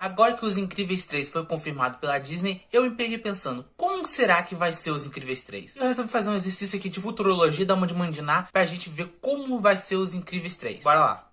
Agora que Os Incríveis 3 foi confirmado pela Disney, eu me peguei pensando, como será que vai ser Os Incríveis 3? Eu resolvi fazer um exercício aqui de futurologia, dar uma de mandinar, pra gente ver como vai ser Os Incríveis 3. Bora lá!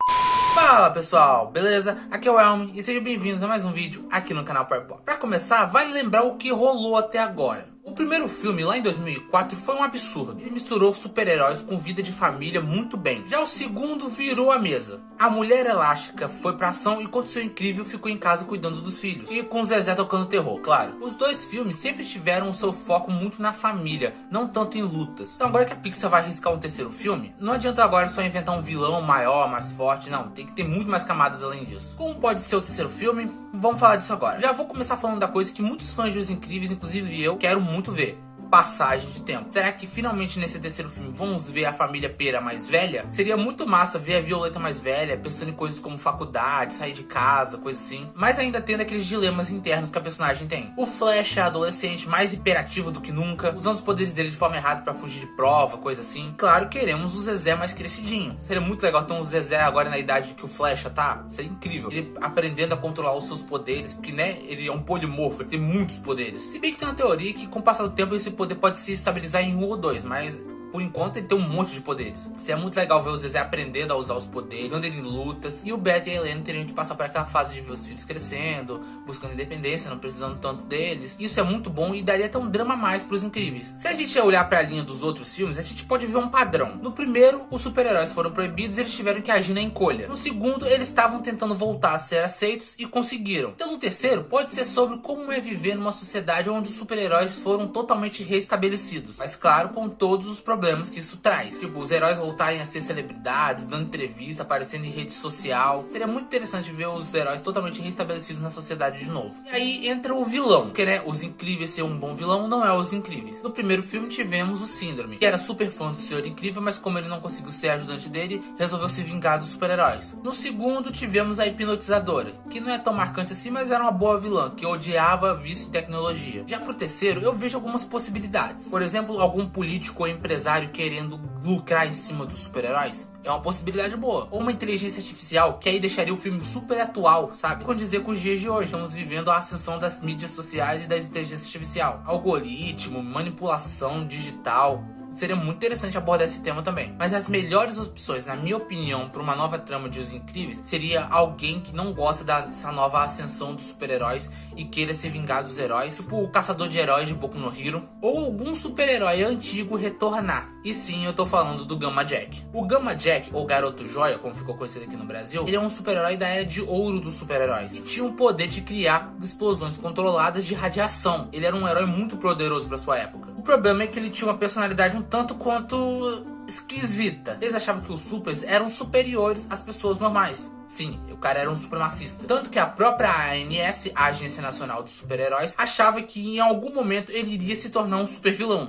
Fala pessoal, beleza? Aqui é o Elmi e sejam bem-vindos a mais um vídeo aqui no canal PowerPop. Pra começar, vale lembrar o que rolou até agora. O primeiro filme, lá em 2004, foi um absurdo. Ele misturou super-heróis com vida de família muito bem. Já o segundo virou a mesa. A Mulher Elástica foi pra ação enquanto seu Incrível ficou em casa cuidando dos filhos. E com o Zezé tocando terror, claro. Os dois filmes sempre tiveram o seu foco muito na família, não tanto em lutas. Então agora que a Pixar vai arriscar um terceiro filme, não adianta agora só inventar um vilão maior, mais forte, não. Tem que ter muito mais camadas além disso. Como pode ser o terceiro filme? Vamos falar disso agora. Já vou começar falando da coisa que muitos fãs de Os Incríveis, inclusive eu, quero muito ver. Passagem de tempo. Será que finalmente nesse terceiro filme vamos ver a família Pera mais velha? Seria muito massa ver a Violeta mais velha, pensando em coisas como faculdade, sair de casa, coisa assim. Mas ainda tendo aqueles dilemas internos que a personagem tem. O Flash é adolescente, mais hiperativo do que nunca, usando os poderes dele de forma errada pra fugir de prova, coisa assim. Claro, queremos o Zezé mais crescidinho. Seria muito legal ter um Zezé agora na idade que o Flash tá. Seria incrível. Ele aprendendo a controlar os seus poderes, porque, né, ele é um polimorfo, ele tem muitos poderes. Se bem que tem uma teoria que com o passar do tempo esse poder pode se estabilizar em um ou dois, mas por enquanto ele tem um monte de poderes. Seria muito legal ver o Zezé aprendendo a usar os poderes, usando ele em lutas. E o Beto e a Helena teriam que passar por aquela fase de ver os filhos crescendo, buscando independência, não precisando tanto deles. Isso é muito bom e daria até um drama a mais pros Incríveis. Se a gente olhar pra linha dos outros filmes, a gente pode ver um padrão. No primeiro, os super-heróis foram proibidos e eles tiveram que agir na encolha. No segundo, eles estavam tentando voltar a ser aceitos e conseguiram. Então no terceiro, pode ser sobre como é viver numa sociedade onde os super-heróis foram totalmente restabelecidos. Mas claro, com todos os problemas que isso traz. Tipo, os heróis voltarem a ser celebridades, dando entrevista, aparecendo em rede social. Seria muito interessante ver os heróis totalmente restabelecidos na sociedade de novo. E aí entra o vilão. Porque, né, Os Incríveis ser um bom vilão não é Os Incríveis. No primeiro filme tivemos o Síndrome, que era super fã do Senhor Incrível, mas como ele não conseguiu ser ajudante dele, resolveu se vingar dos super-heróis. No segundo tivemos a Hipnotizadora, que não é tão marcante assim, mas era uma boa vilã, que odiava vício em tecnologia. Já pro terceiro, eu vejo algumas possibilidades. Por exemplo, algum político ou empresário querendo lucrar em cima dos super-heróis. É uma possibilidade boa. Ou uma inteligência artificial, que aí deixaria o filme super atual, sabe? Com dizer com os dias de hoje. Estamos vivendo a ascensão das mídias sociais e da inteligência artificial. Algoritmo, manipulação digital. Seria muito interessante abordar esse tema também. Mas as melhores opções, na minha opinião, para uma nova trama de Os Incríveis, seria alguém que não gosta dessa nova ascensão dos super-heróis e queira se vingar dos heróis, tipo o Caçador de Heróis de Boku no Hero, ou algum super-herói antigo retornar. E sim, eu tô falando do Gamma Jack. O Gamma Jack, ou Garoto Joia, como ficou conhecido aqui no Brasil, ele é um super-herói da era de ouro dos super-heróis, e tinha o poder de criar explosões controladas de radiação. Ele era um herói muito poderoso para sua época. O problema é que ele tinha uma personalidade um tanto quanto esquisita. Eles achavam que os supers eram superiores às pessoas normais. Sim, o cara era um supremacista. Tanto que a própria ANS, a Agência Nacional dos Super-Heróis, achava que em algum momento ele iria se tornar um super vilão,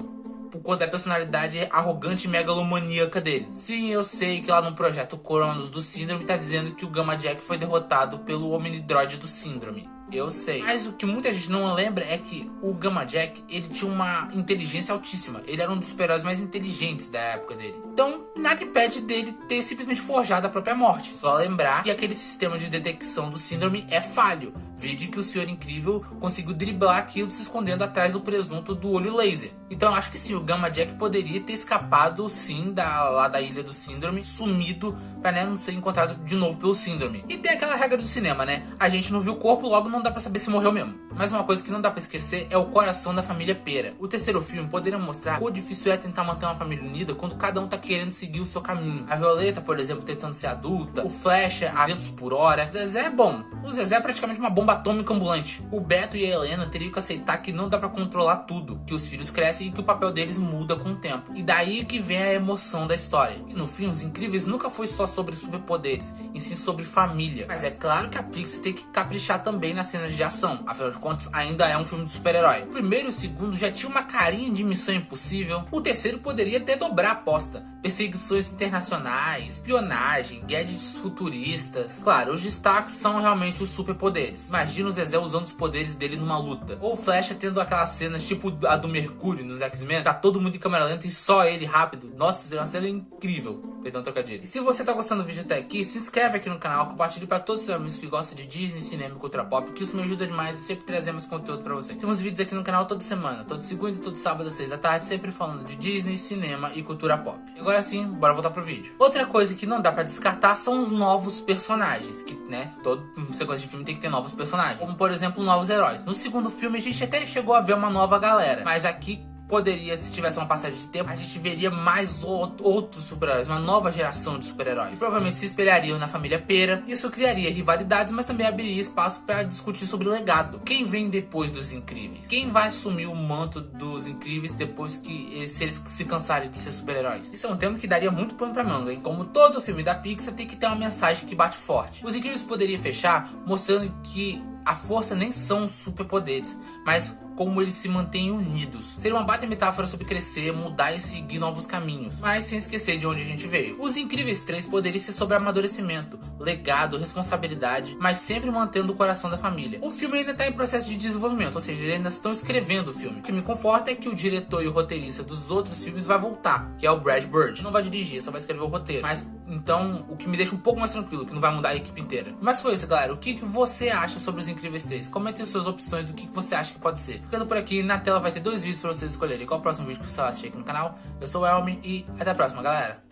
por conta da personalidade arrogante e megalomaníaca dele. Sim, eu sei que lá no projeto Cronos do Síndrome tá dizendo que o Gamma Jack foi derrotado pelo Omnidroid do Síndrome. Eu sei. Mas o que muita gente não lembra é que o Gamma Jack, ele tinha uma inteligência altíssima. Ele era um dos super-heróis mais inteligentes da época dele. Então, nada impede dele ter simplesmente forjado a própria morte. Só lembrar que aquele sistema de detecção do síndrome é falho. Vide que o Senhor Incrível conseguiu driblar aquilo se escondendo atrás do presunto do olho laser. Então eu acho que sim, o Gamma Jack poderia ter escapado sim lá da ilha do síndrome, sumido pra, né, não ser encontrado de novo pelo síndrome. E tem aquela regra do cinema, né? A gente não viu o corpo, logo não dá pra saber se morreu mesmo. Mas uma coisa que não dá pra esquecer é o coração da família Pera. O terceiro filme poderia mostrar quão difícil é tentar manter uma família unida quando cada um tá querendo seguir o seu caminho. A Violeta, por exemplo, tentando ser adulta. O Flash a 200 por hora. O Zezé é bom. O Zezé é praticamente uma bomba atômica ambulante. O Beto e a Helena teriam que aceitar que não dá pra controlar tudo, que os filhos crescem e que o papel deles muda com o tempo. E daí que vem a emoção da história. E no filme, Os Incríveis nunca foi só sobre superpoderes, e sim sobre família. Mas é claro que a Pixar tem que caprichar também nas cenas de ação. Afinal de contas, ainda é um filme de super-herói. O primeiro e o segundo já tinha uma carinha de Missão Impossível. O terceiro poderia até dobrar a aposta. Perseguições internacionais, espionagem, gadgets futuristas. Claro, os destaques são realmente os superpoderes. imagina o Zezé usando os poderes dele numa luta. Ou o Flecha tendo aquelas cenas tipo a do Mercúrio nos X-Men, tá todo mundo em câmera lenta e só ele rápido. Nossa, seria uma cena incrível. Perdão, trocadilho. E se você tá gostando do vídeo até aqui, se inscreve aqui no canal, compartilhe pra todos os seus amigos que gostam de Disney, cinema e cultura pop, que isso me ajuda demais e sempre trazemos conteúdo pra vocês. Temos vídeos aqui no canal toda semana, todo segunda e todo sábado às 6 da tarde, sempre falando de Disney, cinema e cultura pop. E agora sim, bora voltar pro vídeo. Outra coisa que não dá pra descartar são os novos personagens, que, né, todo sequência de filme tem que ter novos personagens, como por exemplo, novos heróis. No segundo filme a gente até chegou a ver uma nova galera, mas aqui poderia, se tivesse uma passagem de tempo, a gente veria mais outros super-heróis, uma nova geração de super-heróis. E provavelmente se espelhariam na família Pera. Isso criaria rivalidades, mas também abriria espaço para discutir sobre o legado. Quem vem depois dos Incríveis? Quem vai assumir o manto dos Incríveis depois que se eles se cansarem de ser super-heróis? Isso é um tema que daria muito pano pra manga, hein? Como todo filme da Pixar tem que ter uma mensagem que bate forte. Os Incríveis poderia fechar mostrando que a força nem são superpoderes, mas como eles se mantêm unidos. Seria uma baita metáfora sobre crescer, mudar e seguir novos caminhos, mas sem esquecer de onde a gente veio. Os Incríveis 3 poderia ser sobre amadurecimento, legado, responsabilidade, mas sempre mantendo o coração da família. O filme ainda está em processo de desenvolvimento, ou seja, eles ainda estão escrevendo o filme. O que me conforta é que o diretor e o roteirista dos outros filmes vai voltar, que é o Brad Bird. Não vai dirigir, só vai escrever o roteiro. Mas então, o que me deixa um pouco mais tranquilo, que não vai mudar a equipe inteira. Mas foi isso, galera. O que você acha sobre os Incríveis 3? Comente as suas opções do que você acha que pode ser. Ficando por aqui, na tela vai ter 2 vídeos para vocês escolherem qual o próximo vídeo que você vai assistir aqui no canal. Eu sou o Elmi e até a próxima, galera.